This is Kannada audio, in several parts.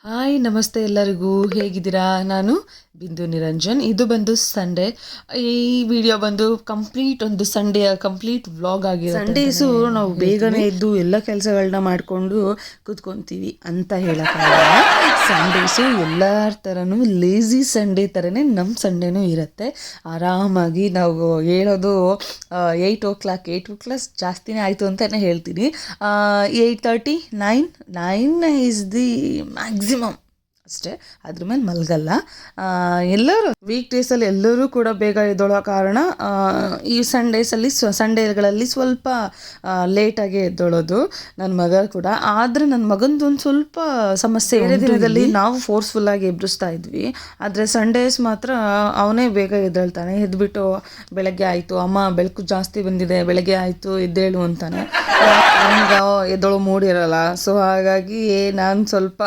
ಹಾಯ್ ನಮಸ್ತೆ ಎಲ್ಲರಿಗೂ, ಹೇಗಿದ್ದೀರಾ? ನಾನು ಬಿಂದು ನಿರಂಜನ್. ಇದು ಬಂದು ಸಂಡೇ. ಈ ವಿಡಿಯೋ ಬಂದು ಕಂಪ್ಲೀಟ್ ಒಂದು ಸಂಡೇಯ ಕಂಪ್ಲೀಟ್ ವ್ಲಾಗ್ ಆಗಿರುತ್ತೆ. ಸಂಡೇಸು ನಾವು ಬೇಗನೆ ಎದ್ದು ಎಲ್ಲ ಕೆಲಸಗಳನ್ನ ಮಾಡಿಕೊಂಡು ಕೂತ್ಕೊತೀವಿ ಅಂತ ಹೇಳೋಕ್ಕಾಗಲ್ಲ. ಸಂಡೇಸು ಎಲ್ಲರ ಥರನೂ ಲೇಝಿ ಸಂಡೇ ಥರನೇ ನಮ್ಮ ಸಂಡೇನೂ ಇರುತ್ತೆ. ಆರಾಮಾಗಿ ನಾವು ಹೇಳೋದು 8 o'clock ಜಾಸ್ತಿನೇ ಆಯಿತು ಅಂತಲೇ ಹೇಳ್ತೀನಿ. 8:30 9 ಈಸ್ ದಿ ಮ್ಯಾಕ್ಸಿಮಮ್ ಅಷ್ಟೇ. ಅದ್ರ ಮೇಲೆ ಮಲಗಲ್ಲ. ಎಲ್ಲರೂ ವೀಕ್ ಡೇಸಲ್ಲಿ ಎಲ್ಲರೂ ಕೂಡ ಬೇಗ ಎದ್ದೊಳ್ಳೋ ಕಾರಣ ಈ ಸಂಡೇಗಳಲ್ಲಿ ಸ್ವಲ್ಪ ಲೇಟಾಗಿ ಎದ್ದೊಳ್ಳೋದು. ನನ್ನ ಮಗ ಕೂಡ. ಆದರೆ ನನ್ನ ಮಗಂದು ಒಂದು ಸ್ವಲ್ಪ ಸಮಸ್ಯೆ. ಬೇರೆ ದಿನದಲ್ಲಿ ನಾವು ಫೋರ್ಸ್ಫುಲ್ಲಾಗಿ ಎಬ್ಬಿಸ್ತಾ ಇದ್ವಿ, ಆದರೆ ಸಂಡೇಸ್ ಮಾತ್ರ ಅವನೇ ಬೇಗ ಎದ್ದೇಳ್ತಾನೆ. ಎದ್ಬಿಟ್ಟು ಬೆಳಗ್ಗೆ ಆಯಿತು, ಅಮ್ಮ ಬೆಳಕು ಜಾಸ್ತಿ ಬಂದಿದೆ, ಬೆಳಗ್ಗೆ ಆಯಿತು ಎದ್ದೇಳು ಅಂತಾನೆ. ನನಗೆ ಎದ್ದೊಳೋ ಮೂಡಿರಲ್ಲ. ಸೊ ಹಾಗಾಗಿ ನಾನು ಸ್ವಲ್ಪ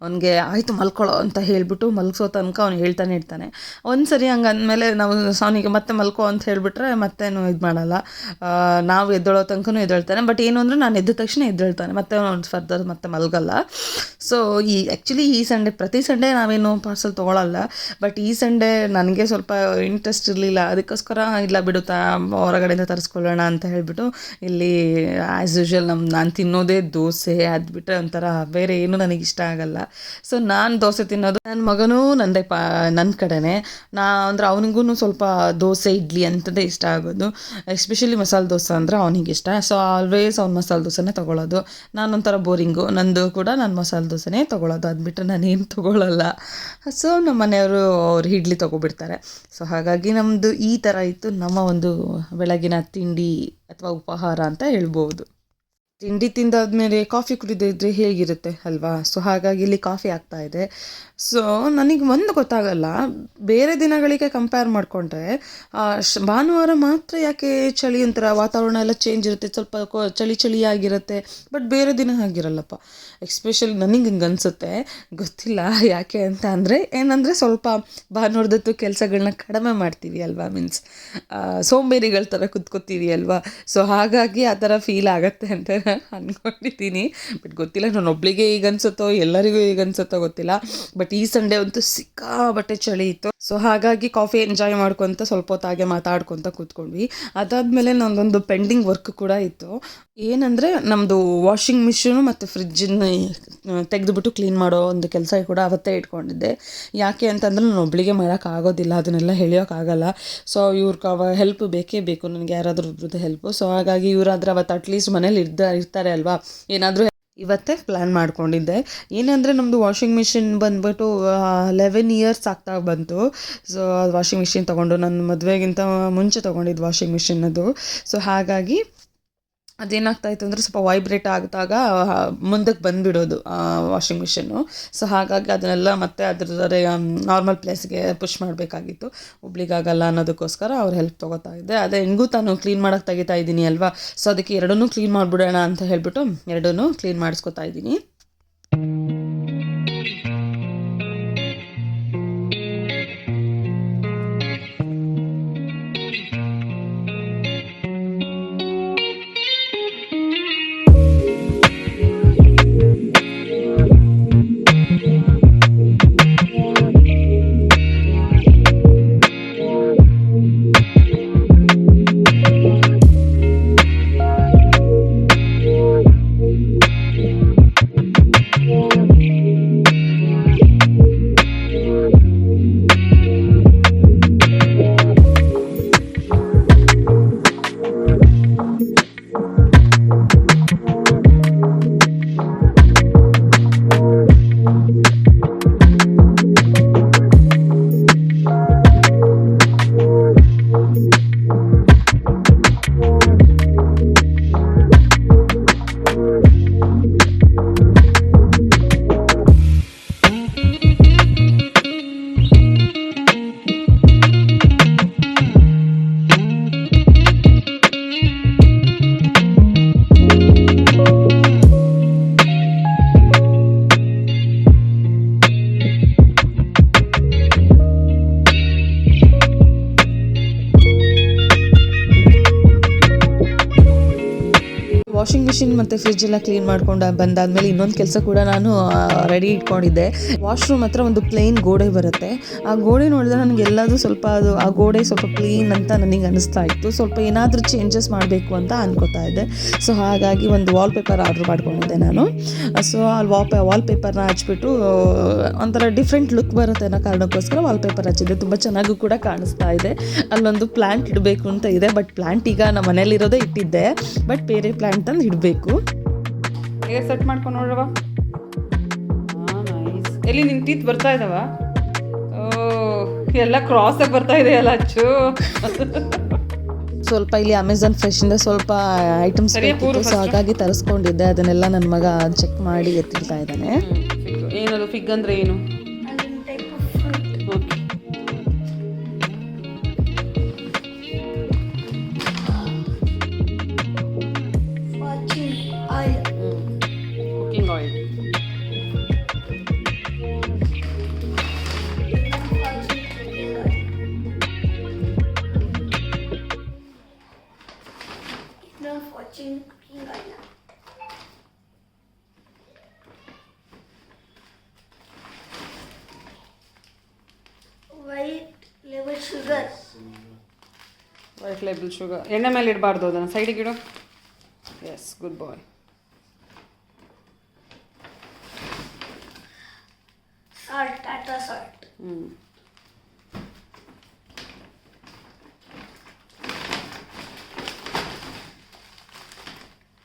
ಅವನಿಗೆ ಆಯಿತು ಮಲ್ಕೊಳ್ಳೋ ಅಂತ ಹೇಳಿಬಿಟ್ಟು ಮಲಗಿಸೋ ತನಕ ಅವ್ನು ಹೇಳ್ತಾನೆ ಇರ್ತಾನೆ. ಒಂದು ಸರಿ ಹಂಗೆ ಅಂದಮೇಲೆ ನಾವು ಅವನಿಗೆ ಮತ್ತೆ ಮಲ್ಕೋ ಅಂತ ಹೇಳಿಬಿಟ್ರೆ ಮತ್ತೇನು ಇದು ಮಾಡಲ್ಲ. ನಾವು ಎದ್ದೊಳೋ ತನಕನೂ ಎದ್ದೇಳ್ತಾನೆ. ಬಟ್ ಏನು ಅಂದರೆ ನಾನು ಎದ್ದ ತಕ್ಷಣ ಎದ್ದೇಳ್ತಾನೆ, ಮತ್ತೆ ಅವ್ನು ಫರ್ದರ್ ಮತ್ತೆ ಮಲಗಲ್ಲ. ಸೊ ಆ್ಯಕ್ಚುಲಿ ಈ ಸಂಡೇ ಪ್ರತಿ ಸಂಡೇ ನಾವೇನು ಪಾರ್ಸಲ್ ತೊಗೊಳಲ್ಲ. ಬಟ್ ಈ ಸಂಡೇ ನನಗೆ ಸ್ವಲ್ಪ ಇಂಟ್ರೆಸ್ಟ್ ಇರಲಿಲ್ಲ. ಅದಕ್ಕೋಸ್ಕರ ಇಲ್ಲ ಬಿಡುತ್ತಾ ಹೊರಗಡೆಯಿಂದ ತರಿಸ್ಕೊಳ್ಳೋಣ ಅಂತ ಹೇಳಿಬಿಟ್ಟು ಇಲ್ಲಿ ಆ್ಯಸ್ ಯೂಶ್ವಲ್ ನಾನು ತಿನ್ನೋದೇ ದೋಸೆ. ಅದು ಬಿಟ್ಟರೆ ಒಂಥರ ಬೇರೆ ಏನೂ ನನಗಿಷ್ಟ ಆಗಲ್ಲ. ಸೊ ನಾನು ದೋಸೆ ತಿನ್ನೋದು, ನನ್ನ ಮಗನೂ ನನ್ನ ಕಡೆನೇ. ಅಂದರೆ ಅವನಿಗೂ ಸ್ವಲ್ಪ ದೋಸೆ ಇಡ್ಲಿ ಅಂಥದ್ದೇ ಇಷ್ಟ ಆಗೋದು. ಎಸ್ಪೆಷಲಿ ಮಸಾಲೆ ದೋಸೆ ಅಂದರೆ ಅವನಿಗೆ ಇಷ್ಟ. ಸೊ ಆಲ್ವೇಸ್ ಅವ್ನು ಮಸಾಲೆ ದೋಸೆನೇ ತೊಗೊಳ್ಳೋದು. ನಾನೊಂಥರ ಬೋರಿಂಗು, ನಂದು ಕೂಡ ನಾನು ಮಸಾಲೆ ದೋಸೆನೇ ತೊಗೊಳ್ಳೋದು. ಅದು ಬಿಟ್ಟರೆ ನಾನೇನು ತೊಗೊಳ್ಳಲ್ಲ. ಸೊ ನಮ್ಮ ಮನೆಯವರು ಅವ್ರು ಇಡ್ಲಿ ತೊಗೊಬಿಡ್ತಾರೆ. ಸೊ ಹಾಗಾಗಿ ನಮ್ಮದು ಈ ಥರ ಇತ್ತು ನಮ್ಮ ಒಂದು ಬೆಳಗಿನ ತಿಂಡಿ ಅಥವಾ ಉಪಹಾರ ಅಂತ ಹೇಳ್ಬೋದು. ತಿಂಡಿ ತಿಂದಾದ್ಮೇಲೆ ಕಾಫಿ ಕುಡಿದಿದ್ರೆ ಹೇಗಿರುತ್ತೆ ಅಲ್ವಾ? ಸೊ ಹಾಗಾಗಿ ಇಲ್ಲಿ ಕಾಫಿ ಆಗ್ತಾಯಿದೆ. ಸೊ ನನಗೆ ಒಂದು ಗೊತ್ತಾಗಲ್ಲ, ಬೇರೆ ದಿನಗಳಿಗೆ ಕಂಪೇರ್ ಮಾಡಿಕೊಂಡ್ರೆ ಭಾನುವಾರ ಮಾತ್ರ ಯಾಕೆ ಚಳಿ, ಒಂಥರ ವಾತಾವರಣ ಎಲ್ಲ ಚೇಂಜ್ ಇರುತ್ತೆ, ಸ್ವಲ್ಪ ಚಳಿಯಾಗಿರುತ್ತೆ. ಬಟ್ ಬೇರೆ ದಿನ ಆಗಿರಲ್ಲಪ್ಪ. ಎಸ್ಪೆಷಲಿ ನನಗೆ ಹಿಂಗೆ ಅನಿಸುತ್ತೆ, ಗೊತ್ತಿಲ್ಲ ಯಾಕೆ ಅಂತ. ಏನಂದರೆ ಸ್ವಲ್ಪ ಭಾನುವಾರದತ್ತು ಕೆಲಸಗಳನ್ನ ಕಡಿಮೆ ಮಾಡ್ತೀವಿ ಅಲ್ವಾ, ಮೀನ್ಸ್ ಸೋಂಬೇರಿಗಳ ಥರ ಕುತ್ಕೋತೀವಿ ಅಲ್ವಾ. ಸೊ ಹಾಗಾಗಿ ಆ ಥರ ಫೀಲ್ ಆಗುತ್ತೆ ಅಂತ ಅಂದ್ಕೊಂಡಿದ್ದೀನಿ. ಬಟ್ ಗೊತ್ತಿಲ್ಲ, ನಾನು ಒಬ್ಳಿಗೆ ಈಗ ಅನ್ಸುತ್ತೋ ಎಲ್ಲರಿಗೂ ಈಗ ಅನ್ಸುತ್ತೋ ಗೊತ್ತಿಲ್ಲ. ಬಟ್ ಈ ಸಂಡೇ ಅಂತೂ ಸಿಕ್ಕಾಬಟ್ಟೆ ಚಳಿ ಇತ್ತು. ಸೊ ಹಾಗಾಗಿ ಕಾಫಿ ಎಂಜಾಯ್ ಮಾಡ್ಕೊತ ಸ್ವಲ್ಪ ಹೊತ್ತಾಗೆ ಮಾತಾಡ್ಕೊತ ಕೂತ್ಕೊಂಡ್ವಿ. ಅದಾದಮೇಲೆ ನನ್ನೊಂದು ಪೆಂಡಿಂಗ್ ವರ್ಕ್ ಕೂಡ ಇತ್ತು. ಏನಂದರೆ ನಮ್ಮದು ವಾಷಿಂಗ್ ಮಿಷಿನು ಮತ್ತು ಫ್ರಿಜ್ಜನ್ನು ತೆಗೆದುಬಿಟ್ಟು ಕ್ಲೀನ್ ಮಾಡೋ ಒಂದು ಕೆಲಸ ಕೂಡ ಅವತ್ತೇ ಇಟ್ಕೊಂಡಿದ್ದೆ. ಯಾಕೆ ಅಂತಂದರೆ ನಾನು ಒಬ್ಳಿಗೆ ಮಾಡೋಕ್ಕಾಗೋದಿಲ್ಲ, ಅದನ್ನೆಲ್ಲ ಹೇಳೋಕ್ಕಾಗಲ್ಲ. ಸೊ ಇವ್ರಿಗೆ ಹೆಲ್ಪ್ ಬೇಕೇ ಬೇಕು, ನನಗೆ ಯಾರಾದರೂ ಒಬ್ರದ್ದು ಹೆಲ್ಪು. ಸೊ ಹಾಗಾಗಿ ಇವರಾದ್ರೆ ಅವತ್ತು ಅಟ್ಲೀಸ್ಟ್ ಮನೇಲಿ ಇರ್ತಾರೆ ಅಲ್ವಾ, ಏನಾದರೂ ಇವತ್ತೇ ಪ್ಲ್ಯಾನ್ ಮಾಡ್ಕೊಂಡಿದ್ದೆ. ಏನಂದರೆ ನಮ್ಮದು ವಾಷಿಂಗ್ ಮಿಷಿನ್ ಬಂದುಬಿಟ್ಟು 11 years ಆಗ್ತಾ ಬಂತು. ಸೊ ಅದು ವಾಷಿಂಗ್ ಮಿಷಿನ್ ತೊಗೊಂಡು ನನ್ನ ಮದುವೆಗಿಂತ ಮುಂಚೆ ತೊಗೊಂಡಿದ್ದು ವಾಷಿಂಗ್ ಮಿಷಿನ್ ಅದು. ಸೊ ಹಾಗಾಗಿ ಅದೇನಾಗ್ತಾಯಿತ್ತು ಅಂದರೆ ಸ್ವಲ್ಪ ವೈಬ್ರೇಟ್ ಆಗಿದಾಗ ಮುಂದಕ್ಕೆ ಬಂದುಬಿಡೋದು ವಾಷಿಂಗ್ ಮಿಷಿನ್ನು. ಸೊ ಹಾಗಾಗಿ ಅದನ್ನೆಲ್ಲ ಮತ್ತೆ ಅದರ ನಾರ್ಮಲ್ ಪ್ಲೇಸ್ಗೆ ಪುಷ್ ಮಾಡಬೇಕಾಗಿತ್ತು. ಒಬ್ಳಿಗಾಗಲ್ಲ ಅನ್ನೋದಕ್ಕೋಸ್ಕರ ಅವ್ರ ಹೆಲ್ಪ್ ತೊಗೋತಾ ಇದ್ದೆ. ಅದೇ ಹೆಂಗೂ ತಾನು ಕ್ಲೀನ್ ಮಾಡೋಕ್ಕೆ ತೆಗಿತಾ ಇದ್ದೀನಿ ಅಲ್ವಾ. ಸೊ ಅದಕ್ಕೆ ಎರಡನ್ನೂ ಕ್ಲೀನ್ ಮಾಡಿಬಿಡೋಣ ಅಂತ ಹೇಳಿಬಿಟ್ಟು ಎರಡನ್ನೂ ಕ್ಲೀನ್ ಮಾಡಿಸ್ಕೊತಾ ಇದ್ದೀನಿ. ಮಿಷಿನ್ ಮತ್ತು ಫ್ರಿಜ್ ಎಲ್ಲ ಕ್ಲೀನ್ ಮಾಡ್ಕೊಂಡು ಬಂದಾದ್ಮೇಲೆ ಇನ್ನೊಂದು ಕೆಲಸ ಕೂಡ ನಾನು ರೆಡಿ ಇಟ್ಕೊಂಡಿದ್ದೆ. ವಾಶ್ರೂಮ್ ಹತ್ರ ಒಂದು ಪ್ಲೇನ್ ಗೋಡೆ ಬರುತ್ತೆ. ಆ ಗೋಡೆ ನೋಡಿದ್ರೆ ನನಗೆ ಎಲ್ಲದೂ ಸ್ವಲ್ಪ ಆ ಗೋಡೆ ಸ್ವಲ್ಪ ಕ್ಲೀನ್ ಅಂತ ನನಗೆ ಅನಿಸ್ತಾ ಇತ್ತು. ಸ್ವಲ್ಪ ಏನಾದರೂ ಚೇಂಜಸ್ ಮಾಡಬೇಕು ಅಂತ ಅನ್ಕೋತಾ ಇದ್ದೆ. ಸೊ ಹಾಗಾಗಿ ಒಂದು ವಾಲ್ಪೇಪರ್ ಆರ್ಡ್ರ್ ಮಾಡ್ಕೊಂಡಿದ್ದೆ ನಾನು. ಸೊ ಅಲ್ಲಿ ವಾಲ್ಪೇಪರ್ನ ಹಚ್ಬಿಟ್ಟು ಒಂಥರ ಡಿಫ್ರೆಂಟ್ ಲುಕ್ ಬರುತ್ತೆ ಅನ್ನೋ ಕಾರಣಕ್ಕೋಸ್ಕರ ವಾಲ್ಪೇಪರ್ ಹಚ್ಚಿದ್ದೆ. ತುಂಬ ಚೆನ್ನಾಗೂ ಕೂಡ ಕಾಣಿಸ್ತಾ ಇದೆ. ಅಲ್ಲೊಂದು ಪ್ಲ್ಯಾಂಟ್ ಇಡಬೇಕು ಅಂತ ಇದೆ, ಬಟ್ ಪ್ಲ್ಯಾಂಟ್ ಈಗ ನಮ್ಮ ಮನೇಲಿರೋದೇ ಇಟ್ಟಿದ್ದೆ, ಬಟ್ ಬೇರೆ ಪ್ಲ್ಯಾಂಟ್ ತಂದು ಇಡಬೇಕು. ಹೇಗೆ ಸೆಟ್ ಮಾಡ್ಕೊಂಡು ನೋಡ್ರವ. ನೈಸ್. ಎಲ್ಲಿ ನಿನ್ನ ಟೀತ್ ಬರ್ತಾ ಇದ್ದಾವ? ಎಲ್ಲ ಕ್ರಾಸಾಗಿ ಬರ್ತಾ ಇದೆಯಲ್ಲ ಅಚ್ಚು. ಸ್ವಲ್ಪ ಇಲ್ಲಿ ಅಮೆಝಾನ್ ಫ್ರೆಶಿಂದ ಸ್ವಲ್ಪ ಐಟಮ್ಸ್ ಬೇಕಿತ್ತು, ಸೊ ಹಾಗಾಗಿ ತರಿಸ್ಕೊಂಡಿದ್ದೆ. ಅದನ್ನೆಲ್ಲ ನನ್ನ ಮಗ ಚೆಕ್ ಮಾಡಿ ಎತ್ತಿಡ್ತಾ ಇದ್ದಾನೆ. ಏನದು ಫಿಗ್ ಅಂದರೆ ಏನು? Okay. Cooking oil. White label sugar. ಎಣ್ಣೆ ಮೇಲೆ ಇಡಬಾರ್ದು, ಅದನ್ನು ಸೈಡಿಗೆ ಇಡು. S, good bye. Tata salt.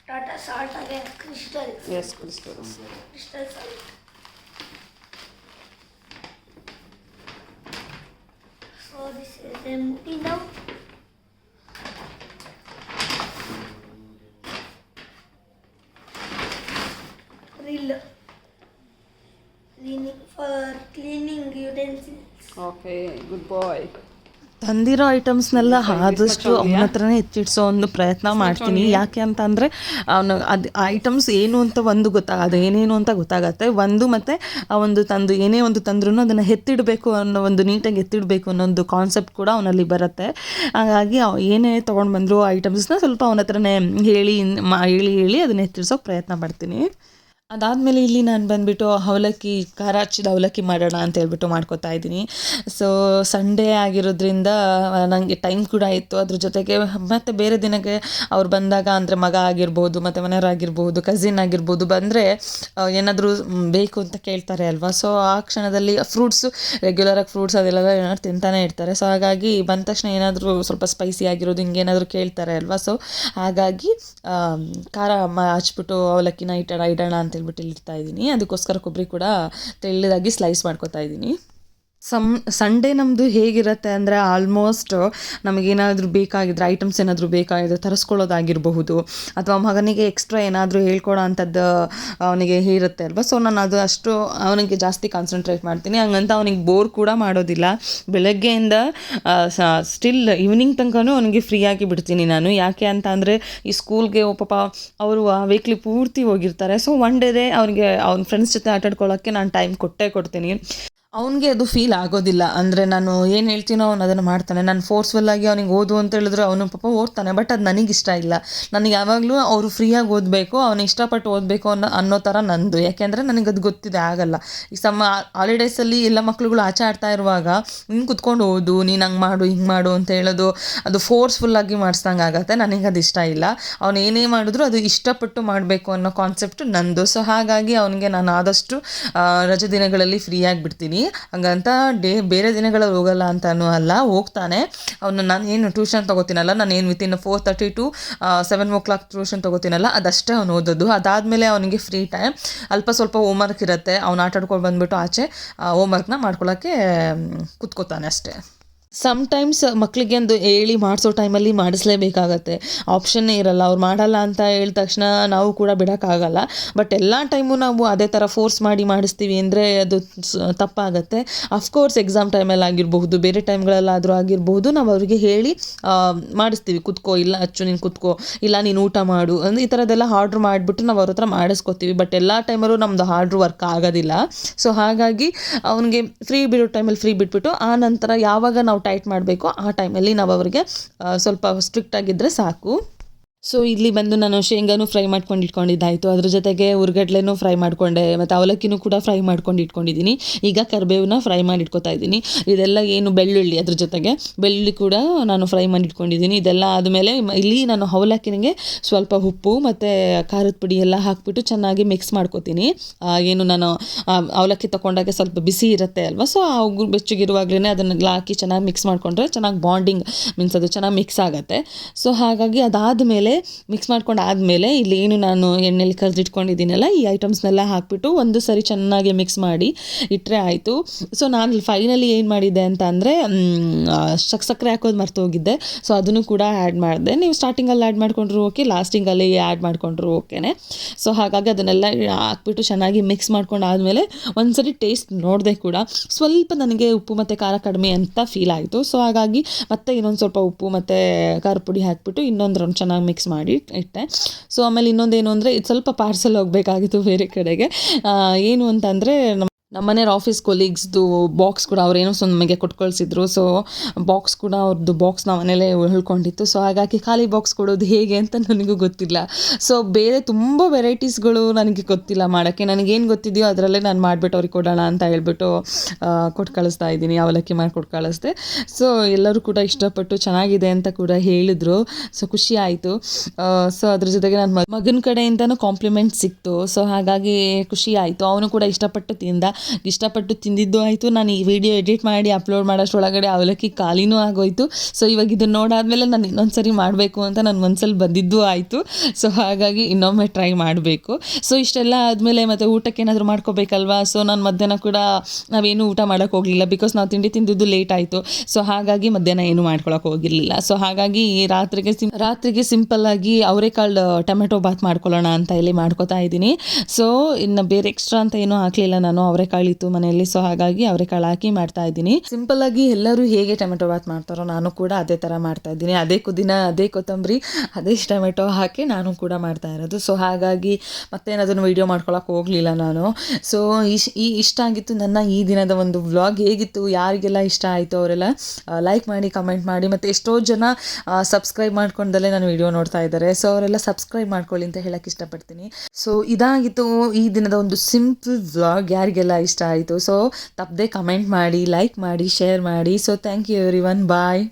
Tata salt again, crystal. Yes, crystals. Crystal salt. So this is empty now. Reel. For cleaning utensils. Okay, good boy. ತಂದಿರೋ ಐಟಮ್ಸ್ನೆಲ್ಲ ಆದಷ್ಟು ಅವನ ಹತ್ರನೇ ಎತ್ತಿಡ್ಸೋ ಒಂದು ಪ್ರಯತ್ನ ಮಾಡ್ತೀನಿ. ಯಾಕೆ ಅಂತ ಅಂದರೆ ಅವನು ಅದು ಐಟಮ್ಸ್ ಏನು ಅಂತ ಒಂದು ಅದು ಏನೇನು ಅಂತ ಗೊತ್ತಾಗತ್ತೆ. ಮತ್ತು ಆ ಒಂದು ಏನೇ ಒಂದು ತಂದ್ರೂ ಅದನ್ನು ಎತ್ತಿಡಬೇಕು ಅನ್ನೋ ಒಂದು ನೀಟಾಗಿ ಎತ್ತಿಡಬೇಕು ಅನ್ನೋ ಒಂದು ಕಾನ್ಸೆಪ್ಟ್ ಕೂಡ ಅವನಲ್ಲಿ ಬರುತ್ತೆ. ಹಾಗಾಗಿ ಏನೇ ತೊಗೊಂಡು ಬಂದರೂ ಐಟಮ್ಸ್ನ ಸ್ವಲ್ಪ ಅವನ ಹತ್ರನೇ ಹೇಳಿ ಅದನ್ನ ಎತ್ತಿಡ್ಸೋಕೆ ಪ್ರಯತ್ನ ಪಡ್ತೀನಿ. ಅದಾದಮೇಲೆ ಇಲ್ಲಿ ನಾನು ಬಂದುಬಿಟ್ಟು ಅವಲಕ್ಕಿ, ಖಾರ ಹಚ್ಚಿದ ಅವಲಕ್ಕಿ ಮಾಡೋಣ ಅಂತ ಹೇಳ್ಬಿಟ್ಟು ಮಾಡ್ಕೊತಾ ಇದ್ದೀನಿ. ಸೊ ಸಂಡೇ ಆಗಿರೋದ್ರಿಂದ ನನಗೆ ಟೈಮ್ ಕೂಡ ಇತ್ತು. ಅದ್ರ ಜೊತೆಗೆ ಮತ್ತು ಬೇರೆ ದಿನಕ್ಕೆ ಅವ್ರು ಬಂದಾಗ ಅಂದರೆ ಮಗ ಆಗಿರ್ಬೋದು, ಮತ್ತು ಮನೆಯವರಾಗಿರ್ಬೋದು, ಕಸಿನ್ ಆಗಿರ್ಬೋದು ಬಂದರೆ ಏನಾದರೂ ಬೇಕು ಅಂತ ಕೇಳ್ತಾರೆ ಅಲ್ವಾ. ಸೊ ಆ ಕ್ಷಣದಲ್ಲಿ ಫ್ರೂಟ್ಸು ರೆಗ್ಯುಲರಾಗಿ ಫ್ರೂಟ್ಸ್ ಅದೆಲ್ಲ ಏನಾದ್ರು ತಿಂತಾನೆ ಇರ್ತಾರೆ. ಸೊ ಹಾಗಾಗಿ ಬಂದ ತಕ್ಷಣ ಏನಾದರೂ ಸ್ವಲ್ಪ ಸ್ಪೈಸಿ ಆಗಿರೋದು ಹಿಂಗೇನಾದರೂ ಕೇಳ್ತಾರೆ ಅಲ್ವಾ. ಸೊ ಹಾಗಾಗಿ ಖಾರ ಹಚ್ಬಿಟ್ಟು ಅವಲಕ್ಕಿನ ಇಡೋಣ ಅಂತ ಹೇಳ್ಬಿಟ್ಟು ಇಡ್ತಾ ಇದ್ದೀನಿ. ಅದಕ್ಕೋಸ್ಕರ ಕೊಬ್ಬರಿ ಕೂಡ ತೆಳ್ಳದಾಗಿ ಸ್ಲೈಸ್ ಮಾಡ್ಕೊತಾ ಇದ್ದೀನಿ. ಸಂಡೇ ನಮ್ಮದು ಹೇಗಿರುತ್ತೆ ಅಂದರೆ ಆಲ್ಮೋಸ್ಟ್ ನಮಗೇನಾದರೂ ಬೇಕಾಗಿದ್ರೆ ಐಟಮ್ಸ್ ಏನಾದರೂ ಬೇಕಾಗಿದ್ರೆ ತರಿಸ್ಕೊಳ್ಳೋದಾಗಿರಬಹುದು, ಅಥವಾ ಮಗನಿಗೆ ಎಕ್ಸ್ಟ್ರಾ ಏನಾದರೂ ಹೇಳ್ಕೊಡೋ ಅಂಥದ್ದು ಅವನಿಗೆ ಇರುತ್ತೆ ಅಲ್ವಾ. ಸೊ ನಾನು ಅದು ಅಷ್ಟು ಅವನಿಗೆ ಜಾಸ್ತಿ ಕಾನ್ಸಂಟ್ರೇಟ್ ಮಾಡ್ತೀನಿ. ಹಂಗಂತ ಅವನಿಗೆ ಬೋರ್ ಕೂಡ ಮಾಡೋದಿಲ್ಲ. ಬೆಳಗ್ಗೆಯಿಂದ ಸ್ಟಿಲ್ ಈವ್ನಿಂಗ್ ತನಕನೂ ಅವನಿಗೆ ಫ್ರೀಯಾಗಿ ಬಿಡ್ತೀನಿ ನಾನು. ಯಾಕೆ ಅಂತ ಅಂದರೆ ಈ ಸ್ಕೂಲ್ಗೆ ಪಾಪ ಅವರು ವೀಕ್ಲಿ ಪೂರ್ತಿ ಹೋಗಿರ್ತಾರೆ. ಸೊ ಒನ್ ಡೇ ಅವನಿಗೆ ಅವ್ನ ಫ್ರೆಂಡ್ಸ್ ಜೊತೆ ಆಟಾಡ್ಕೊಳ್ಳೋಕ್ಕೆ ನಾನು ಟೈಮ್ ಕೊಡ್ತೀನಿ. ಅವನಿಗೆ ಅದು ಫೀಲ್ ಆಗೋದಿಲ್ಲ. ಅಂದರೆ ನಾನು ಏನು ಹೇಳ್ತೀನೋ ಅವನು ಅದನ್ನು ಮಾಡ್ತಾನೆ. ನಾನು ಫೋರ್ಸ್ಫುಲ್ಲಾಗಿ ಅವನಿಗೆ ಓದು ಅಂತ ಹೇಳಿದ್ರೆ ಅವನು ಪಾಪ ಓದ್ತಾನೆ, ಬಟ್ ಅದು ನನಗಿಷ್ಟ ಇಲ್ಲ. ನನಗೆ ಯಾವಾಗಲೂ ಅವರು ಫ್ರೀಯಾಗಿ ಓದಬೇಕು, ಅವನು ಇಷ್ಟಪಟ್ಟು ಓದಬೇಕು ಅನ್ನೋ ಥರ ನಂದು. ಯಾಕೆಂದರೆ ನನಗೆ ಅದು ಗೊತ್ತಿದೆ ಆಗಲ್ಲ. ಈ ಹಾಲಿಡೇಸಲ್ಲಿ ಎಲ್ಲ ಮಕ್ಳುಗಳು ಆಚೆ ಆಡ್ತಾ ಇರುವಾಗ ನೀನು ಕುತ್ಕೊಂಡು ಓದು, ನೀನು ಹಂಗೆ ಮಾಡು ಹಿಂಗೆ ಮಾಡು ಅಂತ ಹೇಳೋದು, ಅದು ಫೋರ್ಸ್ಫುಲ್ಲಾಗಿ ಮಾಡಿಸ್ದಂಗೆ ಆಗುತ್ತೆ. ನನಗೆ ಅದು ಇಷ್ಟ ಇಲ್ಲ. ಅವನು ಏನೇ ಮಾಡಿದ್ರು ಅದು ಇಷ್ಟಪಟ್ಟು ಮಾಡಬೇಕು ಅನ್ನೋ ಕಾನ್ಸೆಪ್ಟು ನಂದು. ಸೊ ಹಾಗಾಗಿ ಅವನಿಗೆ ನಾನು ಆದಷ್ಟು ರಜೆ ದಿನಗಳಲ್ಲಿ ಫ್ರೀಯಾಗಿ ಬಿಡ್ತೀನಿ. ಹಂಗಂತ ಬೇರೆ ದಿನಗಳಲ್ಲಿ ಹೋಗಲ್ಲ ಅಂತನೂ ಅಲ್ಲ, ಹೋಗ್ತಾನೆ. ಅವನು ನಾನು ಏನು ಟ್ಯೂಷನ್ ತೊಗೋತೀನಲ್ಲ, ನಾನು ಏನು ವಿತಿನ್ 4:30 to 7 o'clock ಟ್ಯೂಷನ್ ತೊಗೋತೀನಲ್ಲ, ಅದಷ್ಟೇ ಅವನು ಓದೋದು. ಅದಾದಮೇಲೆ ಅವನಿಗೆ ಫ್ರೀ ಟೈಮ್ ಅಲ್ಪ ಸ್ವಲ್ಪ ಹೋಮ್ವರ್ಕ್ ಇರುತ್ತೆ. ಅವ್ನು ಆಟಾಡ್ಕೊಂಡು ಬಂದುಬಿಟ್ಟು ಆಚೆ ಹೋಮ್ವರ್ಕ್ನ ಮಾಡ್ಕೊಳ್ಳೋಕ್ಕೆ ಕೂತ್ಕೋತಾನೆ ಅಷ್ಟೇ. ಸಮ್ಟೈಮ್ಸ್ ಮಕ್ಕಳಿಗೆ ಒಂದು ಹೇಳಿ ಮಾಡಿಸೋ ಟೈಮಲ್ಲಿ ಮಾಡಿಸ್ಲೇಬೇಕಾಗತ್ತೆ, ಆಪ್ಷನ್ನೇ ಇರಲ್ಲ. ಅವ್ರು ಮಾಡಲ್ಲ ಅಂತ ಹೇಳಿದ ತಕ್ಷಣ ನಾವು ಕೂಡ ಬಿಡೋಕ್ಕಾಗಲ್ಲ. ಬಟ್ ಎಲ್ಲ ಟೈಮು ನಾವು ಅದೇ ಥರ ಫೋರ್ಸ್ ಮಾಡಿಸ್ತೀವಿ ಅಂದರೆ ಅದು ತಪ್ಪಾಗತ್ತೆ. ಅಫ್ಕೋರ್ಸ್ ಎಕ್ಸಾಮ್ ಟೈಮಲ್ಲಿ ಆಗಿರಬಹುದು, ಬೇರೆ ಟೈಮ್ಗಳಲ್ಲಾದರೂ ಆಗಿರಬಹುದು, ನಾವು ಅವ್ರಿಗೆ ಹೇಳಿ ಮಾಡಿಸ್ತೀವಿ. ಕುತ್ಕೋ, ಇಲ್ಲ ಅಚ್ಚು ನೀನು ಕುತ್ಕೋ, ಇಲ್ಲ ನೀನು ಊಟ ಮಾಡು ಅಂದರೆ ಈ ಥರದ್ದೆಲ್ಲ ಆರ್ಡ್ರ್ ಮಾಡಿಬಿಟ್ಟು ನಾವು ಅವ್ರ ಹತ್ರ ಮಾಡಿಸ್ಕೊತೀವಿ. ಬಟ್ ಎಲ್ಲ ಟೈಮಲ್ಲೂ ನಮ್ಮದು ಆರ್ಡ್ರ್ ವರ್ಕ್ ಆಗೋದಿಲ್ಲ. ಸೊ ಹಾಗಾಗಿ ಅವನಿಗೆ ಫ್ರೀ ಬಿಡೋ ಟೈಮಲ್ಲಿ ಫ್ರೀ ಬಿಟ್ಬಿಟ್ಟು ಆ ನಂತರ ಯಾವಾಗ ನಾವು ಟೈಟ್ ಮಾಡಬೇಕು ಆ ಟೈಮಲ್ಲಿ ನಾವು ಅವರಿಗೆ ಸ್ವಲ್ಪ ಸ್ಟ್ರಿಕ್ಟ್ ಆಗಿದ್ದರೆ ಸಾಕು. ಸೊ ಇಲ್ಲಿ ಬಂದು ನಾನು ಶೇಂಗಾನು ಫ್ರೈ ಮಾಡ್ಕೊಂಡು ಇಟ್ಕೊಂಡಿದ್ದಾಯಿತು, ಅದ್ರ ಜೊತೆಗೆ ಉರ್ಗಡ್ಲೆನೂ ಫ್ರೈ ಮಾಡಿಕೊಂಡೆ, ಮತ್ತು ಅವಲಕ್ಕಿನೂ ಕೂಡ ಫ್ರೈ ಮಾಡ್ಕೊಂಡು ಇಟ್ಕೊಂಡಿದ್ದೀನಿ. ಈಗ ಕರಿಬೇವನ್ನ ಫ್ರೈ ಮಾಡಿ ಇಟ್ಕೊತಾ ಇದ್ದೀನಿ. ಇದೆಲ್ಲ ಏನು ಬೆಳ್ಳುಳ್ಳಿ, ಅದ್ರ ಜೊತೆಗೆ ಬೆಳ್ಳುಳ್ಳಿ ಕೂಡ ನಾನು ಫ್ರೈ ಮಾಡಿ ಇಟ್ಕೊಂಡಿದ್ದೀನಿ. ಇದೆಲ್ಲ ಆದಮೇಲೆ ಇಲ್ಲಿ ನಾನು ಅವಲಕ್ಕಿನಿಗೆ ಸ್ವಲ್ಪ ಉಪ್ಪು ಮತ್ತು ಖಾರದ ಪುಡಿ ಎಲ್ಲ ಹಾಕಿಬಿಟ್ಟು ಚೆನ್ನಾಗಿ ಮಿಕ್ಸ್ ಮಾಡ್ಕೊತೀನಿ. ಏನು ನಾನು ಅವಲಕ್ಕಿ ತೊಗೊಂಡಾಗ ಸ್ವಲ್ಪ ಬಿಸಿ ಇರುತ್ತೆ ಅಲ್ವಾ, ಸೊ ಆ ಬೆಚ್ಚಗಿರುವಾಗಲೇ ಅದನ್ನೆಲ್ಲ ಹಾಕಿ ಚೆನ್ನಾಗಿ ಮಿಕ್ಸ್ ಮಾಡಿಕೊಂಡ್ರೆ ಚೆನ್ನಾಗಿ ಬಾಂಡಿಂಗ್ ಮೀನ್ಸ್ ಅದು ಚೆನ್ನಾಗಿ ಮಿಕ್ಸ್ ಆಗುತ್ತೆ. ಸೊ ಹಾಗಾಗಿ ಅದಾದಮೇಲೆ ಮಿಕ್ಸ್ ಮಾಡ್ಕೊಂಡು ಆದಮೇಲೆ ಇಲ್ಲಿ ಏನು ನಾನು ಎಣ್ಣೆಲಿ ಕರೆದಿಟ್ಕೊಂಡಿದ್ದೀನಲ್ಲ ಈ ಐಟಮ್ಸ್ನೆಲ್ಲ ಹಾಕಿಬಿಟ್ಟು ಒಂದು ಸರಿ ಚೆನ್ನಾಗಿ ಮಿಕ್ಸ್ ಮಾಡಿ ಇಟ್ಟರೆ ಆಯಿತು. ಸೊ ನಾನು ಫೈನಲಿ ಏನು ಮಾಡಿದ್ದೆ ಅಂತ ಅಂದರೆ ಸಕ್ಕರೆ ಹಾಕೋದು ಮರ್ತೋಗಿದ್ದೆ. ಸೊ ಅದನ್ನು ಕೂಡ ಆ್ಯಡ್ ಮಾಡಿದೆ. ನೀವು ಸ್ಟಾರ್ಟಿಂಗಲ್ಲಿ ಆ್ಯಡ್ ಮಾಡಿಕೊಂಡ್ರು ಓಕೆ, ಲಾಸ್ಟಿಂಗಲ್ಲಿ ಆ್ಯಡ್ ಮಾಡಿಕೊಂಡ್ರು ಓಕೆನೆ. ಸೊ ಹಾಗಾಗಿ ಅದನ್ನೆಲ್ಲ ಹಾಕ್ಬಿಟ್ಟು ಚೆನ್ನಾಗಿ ಮಿಕ್ಸ್ ಮಾಡ್ಕೊಂಡು ಆದಮೇಲೆ ಒಂದು ಸರಿ ಟೇಸ್ಟ್ ನೋಡಿದೆ ಕೂಡ ಸ್ವಲ್ಪ ನನಗೆ ಉಪ್ಪು ಮತ್ತು ಖಾರ ಕಡಿಮೆ ಅಂತ ಫೀಲ್ ಆಯಿತು. ಸೊ ಹಾಗಾಗಿ ಮತ್ತೆ ಇನ್ನೊಂದು ಸ್ವಲ್ಪ ಉಪ್ಪು ಮತ್ತು ಖಾರ ಪುಡಿ ಹಾಕಿಬಿಟ್ಟು ಇನ್ನೊಂದು ರೌಂಡ್ ಚೆನ್ನಾಗಿ ಮಿಕ್ಸ್ ಮಾಡಿ ಇಟ್ಟೆ. ಸೊ ಆಮೇಲೆ ಇನ್ನೊಂದೇನು ಅಂದರೆ ಇದು ಸ್ವಲ್ಪ ಪಾರ್ಸಲ್ ಹೋಗಬೇಕಾಗಿತ್ತು ಬೇರೆ ಕಡೆಗೆ. ಏನು ಅಂತಂದರೆ ನಮ್ಮನೆಯವ್ರ ಆಫೀಸ್ ಕೊಲೀಗ್ಸ್ದು ಬಾಕ್ಸ್ ಕೂಡ ಅವ್ರೇನೋ ನಮಗೆ ಕೊಟ್ಟು ಕಳಿಸಿದ್ರು. ಸೊ ಬಾಕ್ಸ್ ಕೂಡ ಅವ್ರದ್ದು ಬಾಕ್ಸ್ ನಾವು ಮನೇಲೇ ಉಳ್ಕೊಂಡಿತ್ತು. ಸೊ ಹಾಗಾಗಿ ಖಾಲಿ ಬಾಕ್ಸ್ ಕೊಡೋದು ಹೇಗೆ ಅಂತ ನನಗೂ ಗೊತ್ತಿಲ್ಲ. ಸೊ ಬೇರೆ ತುಂಬ ವೆರೈಟೀಸ್ಗಳು ನನಗೆ ಗೊತ್ತಿಲ್ಲ ಮಾಡೋಕ್ಕೆ. ನನಗೇನು ಗೊತ್ತಿದೆಯೋ ಅದರಲ್ಲೇ ನಾನು ಮಾಡಿಬಿಟ್ಟು ಅವ್ರಿಗೆ ಕೊಡೋಣ ಅಂತ ಹೇಳ್ಬಿಟ್ಟು ಕೊಟ್ಟು ಕಳಿಸ್ತಾ ಇದ್ದೀನಿ, ಅವಲಕ್ಕಿ ಮಾಡಿ ಕೊಟ್ಟು ಕಳಿಸ್ದೆ. ಸೊ ಎಲ್ಲರೂ ಕೂಡ ಇಷ್ಟಪಟ್ಟು ಚೆನ್ನಾಗಿದೆ ಅಂತ ಕೂಡ ಹೇಳಿದರು. ಸೊ ಖುಷಿ ಆಯಿತು. ಸೊ ಅದ್ರ ಜೊತೆಗೆ ನನ್ನ ಮಗನ ಕಡೆಯಿಂದನೂ ಕಾಂಪ್ಲಿಮೆಂಟ್ ಸಿಕ್ತು. ಸೊ ಹಾಗಾಗಿ ಖುಷಿ ಆಯಿತು. ಅವನು ಕೂಡ ಇಷ್ಟಪಟ್ಟು ತಿಂದಿದ್ದು ಆಯಿತು. ನಾನು ಈ ವಿಡಿಯೋ ಎಡಿಟ್ ಮಾಡಿ ಅಪ್ಲೋಡ್ ಮಾಡೋಷ್ಟರೊಳಗಡೆ ಅವಲಕ್ಕಿ ಖಾಲಿನೂ ಆಗೋಯ್ತು. ಸೊ ಇವಾಗ ಇದನ್ನು ನೋಡಾದ್ಮೇಲೆ ನಾನು ಇನ್ನೊಂದು ಸರಿ ಮಾಡಬೇಕು ಅಂತ ನನ್ನ ಮನಸ್ಸಲ್ಲಿ ಬಂದಿದ್ದೂ ಆಯಿತು. ಸೊ ಹಾಗಾಗಿ ಇನ್ನೊಮ್ಮೆ ಟ್ರೈ ಮಾಡಬೇಕು. ಸೊ ಇಷ್ಟೆಲ್ಲ ಆದಮೇಲೆ ಮತ್ತು ಊಟಕ್ಕೆ ಏನಾದರೂ ಮಾಡ್ಕೋಬೇಕಲ್ವಾ. ಸೊ ನಾನು ಮಧ್ಯಾಹ್ನ ಕೂಡ ನಾವೇನು ಊಟ ಮಾಡೋಕ್ಕೆ ಹೋಗಲಿಲ್ಲ, ಬಿಕಾಸ್ ನಾವು ತಿಂದಿದ್ದು ಲೇಟ್ ಆಯಿತು. ಸೊ ಹಾಗಾಗಿ ಮಧ್ಯಾಹ್ನ ಏನು ಮಾಡ್ಕೊಳಕ್ಕೆ ಹೋಗಿರಲಿಲ್ಲ. ಸೊ ಹಾಗಾಗಿ ರಾತ್ರಿಗೆ ಸಿಂಪಲ್ಲಾಗಿ ಅವರೆಕಾಳು ಟೊಮೆಟೊ ಬಾತ್ ಮಾಡ್ಕೊಳ್ಳೋಣ ಅಂತ ಇಲ್ಲಿ ಮಾಡ್ಕೋತಾ ಇದ್ದೀನಿ. ಸೊ ಇನ್ನು ಬೇರೆ ಎಕ್ಸ್ಟ್ರಾ ಅಂತ ಏನೂ ಹಾಕಲಿಲ್ಲ, ನಾನು ಅವರೆಕಾಳಿತ್ತು ಮನೆಯಲ್ಲಿ. ಸೊ ಹಾಗಾಗಿ ಅವರೆಕಾಳು ಹಾಕಿ ಮಾಡ್ತಾ ಇದ್ದೀನಿ. ಸಿಂಪಲ್ಲಾಗಿ ಎಲ್ಲರೂ ಹೇಗೆ ಟೊಮೆಟೊ ಬಾತ್ ಮಾಡ್ತಾರೋ ನಾನು ಕೂಡ ಅದೇ ಥರ ಮಾಡ್ತಾ ಇದ್ದೀನಿ. ಅದೇ ಪುದೀನ, ಅದೇ ಕೊತ್ತಂಬರಿ, ಅದೇ ಟೊಮೆಟೊ ಹಾಕಿ ನಾನು ಕೂಡ ಮಾಡ್ತಾ ಇರೋದು. ಸೊ ಹಾಗಾಗಿ ಮತ್ತೇನದನ್ನು ವೀಡಿಯೋ ಮಾಡ್ಕೊಳಕ್ಕೆ ಹೋಗಲಿಲ್ಲ ನಾನು. ಸೊ ಇಷ್ಟ ಆಗಿತ್ತು ನನ್ನ ಈ ದಿನದ ಒಂದು ವ್ಲಾಗ್. ಹೇಗಿತ್ತು, ಯಾರಿಗೆಲ್ಲ ಇಷ್ಟ ಆಯಿತು ಅವರೆಲ್ಲ ಲೈಕ್ ಮಾಡಿ, ಕಮೆಂಟ್ ಮಾಡಿ. ಮತ್ತು ಎಷ್ಟೋ ಜನ ಸಬ್ಸ್ಕ್ರೈಬ್ ಮಾಡ್ಕೊಂಡಲ್ಲೇ ನಾನು ವೀಡಿಯೋ ನೋಡ್ತಾ ಇದ್ದಾರೆ. ಸೊ ಅವರೆಲ್ಲ ಸಬ್ಸ್ಕ್ರೈಬ್ ಮಾಡ್ಕೊಳ್ಳಿ ಅಂತ ಹೇಳಕ್ಕೆ ಇಷ್ಟಪಡ್ತೀನಿ. ಸೊ ಇದಾಗಿತ್ತು ಈ ದಿನದ ಒಂದು ಸಿಂಪಲ್ ವ್ಲಾಗ್. ಯಾರಿಗೆಲ್ಲ ಇಷ್ಟ ಆಯಿತು ಸೊ ತಪ್ಪದೆ ಕಮೆಂಟ್ ಮಾಡಿ, ಲೈಕ್ ಮಾಡಿ, ಶೇರ್ ಮಾಡಿ. So thank you everyone, bye.